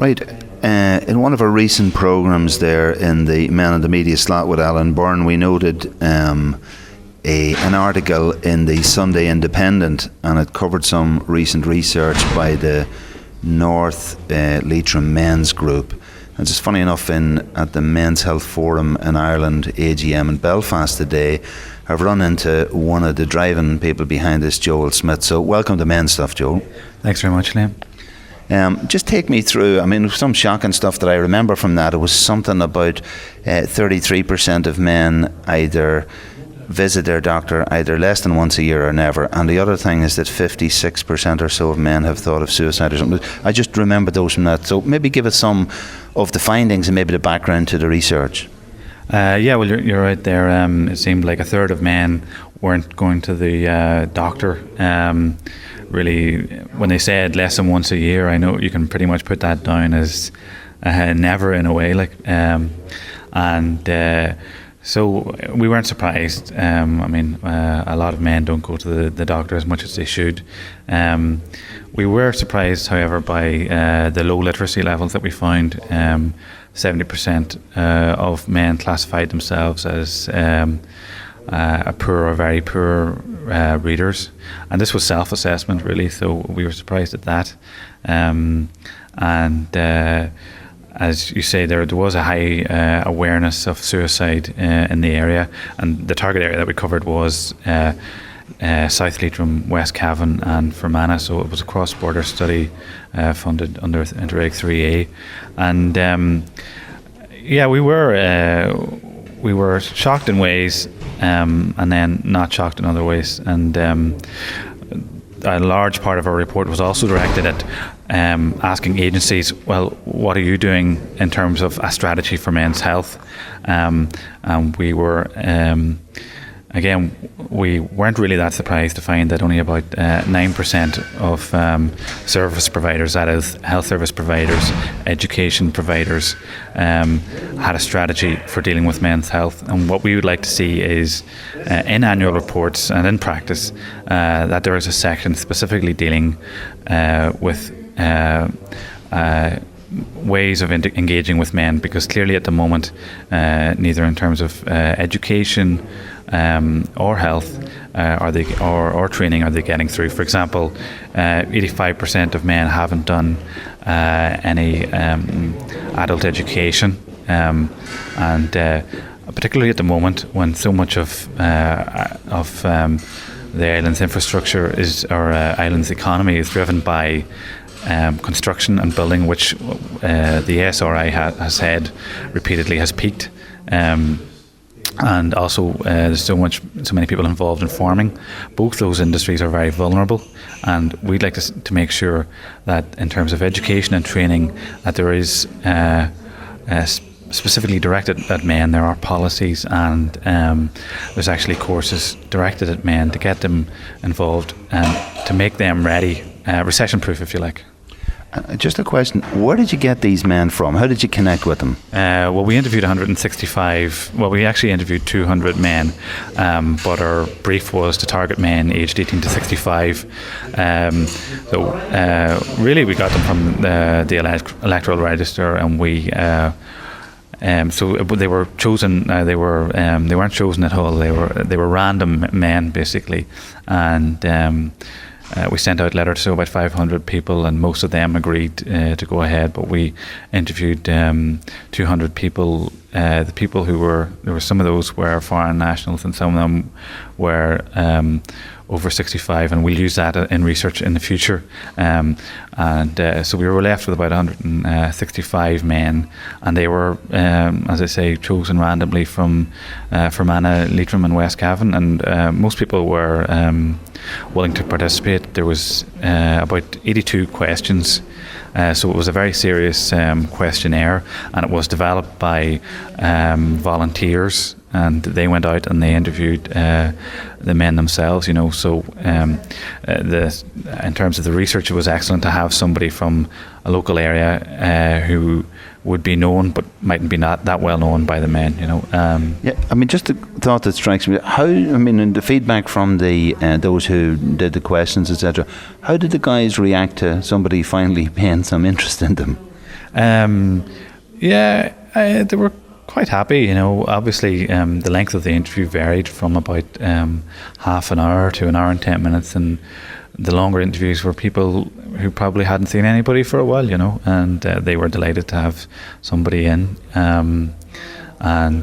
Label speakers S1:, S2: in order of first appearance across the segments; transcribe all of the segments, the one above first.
S1: Right. In one of our recent programmes there in the Men in the Media slot with Alan Byrne, we noted an article in the Sunday Independent, and it covered some recent research by the North Leitrim Men's group. And just funny enough, at the Men's Health Forum in Ireland AGM in Belfast today, I've run into one of the driving people behind this, Joel Smith. So welcome to MenStuff, Joel.
S2: Thanks very much, Liam.
S1: Just take me through, some shocking stuff that I remember from that. It was something about 33% of men either visit their doctor either less than once a year or never. And the other thing is that 56% or so of men have thought of suicide or something. I just remember those from that. So maybe give us some of the findings and maybe the background to the research.
S2: You're right there. It seemed like a third of men weren't going to the doctor. Really, when they said less than once a year, I know you can pretty much put that down as never in a way. So we weren't surprised. A lot of men don't go to the doctor as much as they should. We were surprised, however, by the low literacy levels that we found. 70% of men classified themselves as a poor or very poor readers, and this was self-assessment really, so we were surprised at that. As you say, there was a high awareness of suicide in the area, and the target area that we covered was South Leitrim, West Cavan and Fermanagh, so it was a cross-border study funded under Interreg 3A. And we were shocked in ways, and then not shocked in other ways. And a large part of our report was also directed at asking agencies, well, what are you doing in terms of a strategy for men's health? And we were, again, we weren't really that surprised to find that only about 9% of service providers, that is health service providers, education providers, had a strategy for dealing with men's health. And what we would like to see is in annual reports and in practice that there is a section specifically dealing with ways of engaging with men, because clearly at the moment neither in terms of education or health or training are they getting through. For example, 85% of men haven't done any adult education, and particularly at the moment when so much of the island's infrastructure or island's economy is driven by construction and building, which the SRI has said repeatedly has peaked. And also there's so many people involved in farming. Both those industries are very vulnerable, and we'd like to make sure that in terms of education and training that there is specifically directed at men. There are policies, and there's actually courses directed at men to get them involved and to make them ready, recession-proof, if you like.
S1: Just a question, where did you get these men from? How did you connect with them?
S2: We interviewed 165, we actually interviewed 200 men, but our brief was to target men aged 18 to 65. Really we got them from the electoral register, and we so they were chosen. They weren't chosen at all. They were random men basically, and we sent out letters to about 500 people, and most of them agreed to go ahead. But we interviewed 200 people. The people there were some of those were foreign nationals, and some of them were over 65, and we'll use that in research in the future. So we were left with about 165 men, and they were, as I say, chosen randomly from Fermanagh, Leitrim and West Cavan, and most people were willing to participate. There was about 82 questions, so it was a very serious questionnaire, and it was developed by volunteers, and they went out and they interviewed the men themselves, so in terms of the research, it was excellent to have somebody from a local area who would be known but mightn't be not that well known by the men,
S1: just the thought that strikes me, in the feedback from the those who did the questions, etc., how did the guys react to somebody finally paying some interest in them?
S2: Yeah, they were quite happy. You know, obviously the length of the interview varied from about half an hour to an hour and 10 minutes, and the longer interviews were people who probably hadn't seen anybody for a while, you know, and they were delighted to have somebody in. And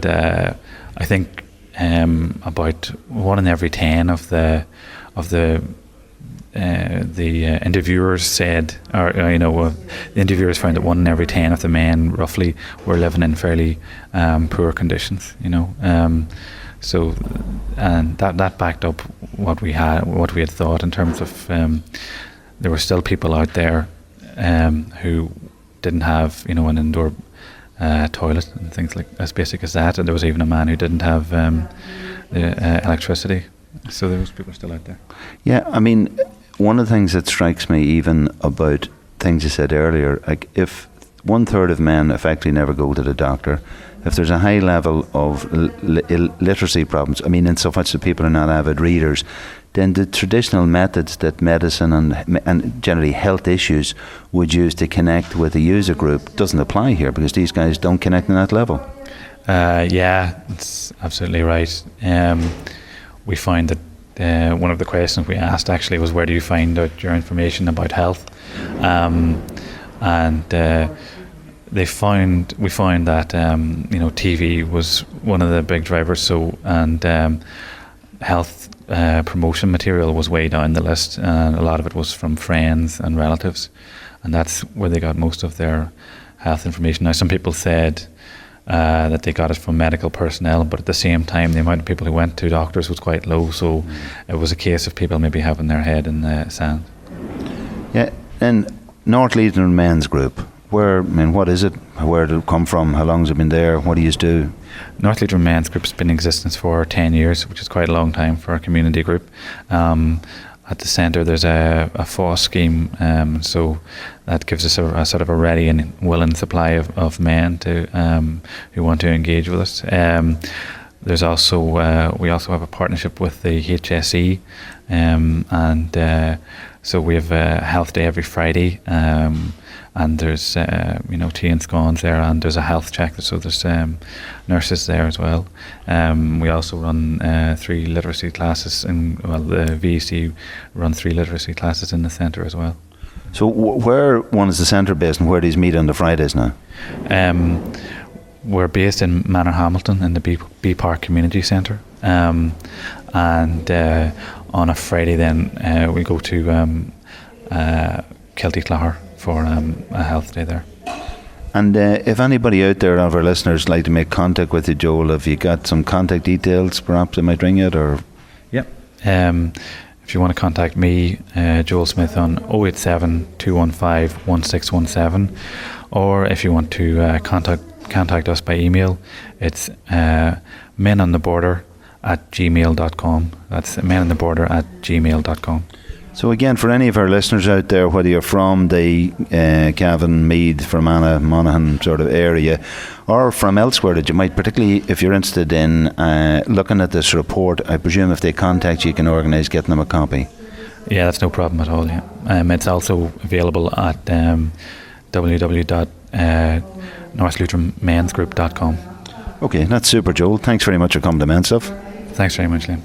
S2: I think about 1 in every 10 of the interviewers said, or you know, the interviewers found that 1 in every 10 of the men roughly were living in fairly poor conditions, you know. So, and that backed up what we had thought in terms of there were still people out there who didn't have, you know, an indoor toilet and things like as basic as that, and there was even a man who didn't have electricity. So there was people still out there.
S1: Yeah, I mean, one of the things that strikes me even about things you said earlier, like if 1/3 of men effectively never go to the doctor, if there's a high level of literacy problems, I mean, in so much that people are not avid readers, then the traditional methods that medicine and generally health issues would use to connect with a user group doesn't apply here because these guys don't connect on that level.
S2: Yeah, that's absolutely right. We find that one of the questions we asked actually was, where do you find out your information about health? We found that you know, TV was one of the big drivers. So, and health promotion material was way down the list, and a lot of it was from friends and relatives, and that's where they got most of their health information. Now, some people said that they got it from medical personnel, but at the same time, the amount of people who went to doctors was quite low. So, it was a case of people maybe having their head in the sand.
S1: Yeah, and North Leitrim Men's Group. Where, I mean, what is it? Where did it come from? How long has it been there? What do you do?
S2: North Leitrim Men's Group has been in existence for 10 years, which is quite a long time for a community group. At the centre, there's a FOSS scheme, so that gives us a sort of a ready and willing supply of men to who want to engage with us. There's also we also have a partnership with the HSE, and so we have a health day every Friday. And there's you know, tea and scones there, and there's a health check, so there's nurses there as well. We also run 3 literacy classes, and well, the VEC run 3 literacy classes in the centre as well.
S1: So where one is the centre based, and where do you meet on the Fridays now?
S2: We're based in Manor Hamilton in the B Park Community Centre, and on a Friday then we go to Kilty Clogher for a health day there.
S1: And if anybody out there of our listeners like to make contact with you, Joel, have you got some contact details perhaps they might ring it, or?
S2: Yep. If you want to contact me, Joel Smith, on 087 215 1617, or if you want to contact us by email, it's menontheborder@gmail.com. That's menontheborder@gmail.com.
S1: So again, for any of our listeners out there, whether you're from the Cavan, Meath, Fermanagh, Monaghan sort of area, or from elsewhere that you might, particularly if you're interested in looking at this report, I presume if they contact you, you can organise getting them a copy.
S2: Yeah, that's no problem at all. Yeah, it's also available at www.northleitrimensgroup.com.
S1: Okay, that's super, Joel. Thanks very much for coming to MenStuff.
S2: Thanks very much, Liam.